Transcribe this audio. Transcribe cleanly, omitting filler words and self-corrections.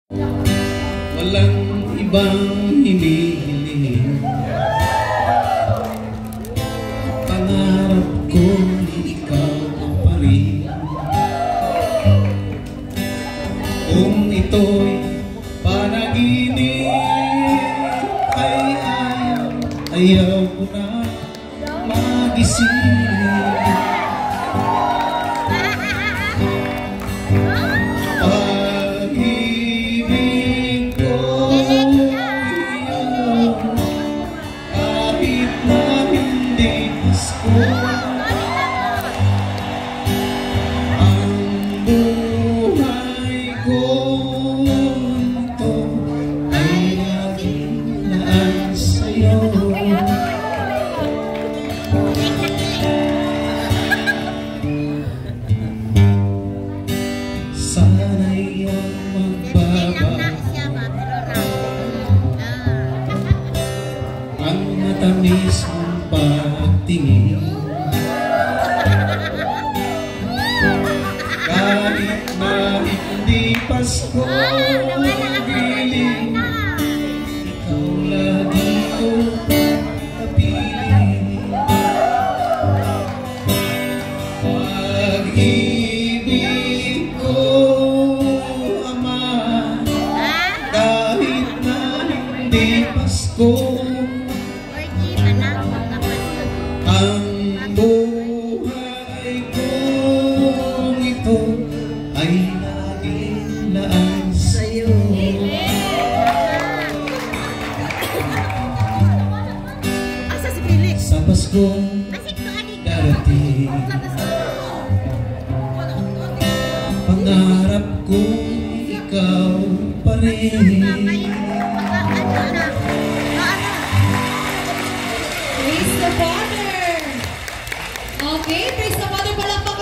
Walang ibang hinihiling, pangarap ko ikaw pa rin. Kung ito'y panaginip ay ayaw ko na magising. Sana'y ang magbaba ang matamis mong pagtingin, kahit na hindi Pasko giling, ikaw lagi ko kapiling. Pag-ibig ko, Ama, kahit na hindi Pasko, ang buhay kong ito ay laging laan sa'yo. Sa Paskong darating, pangarap ko ikaw pa rin. Praise the Father! Okay, praise the Father, palakpak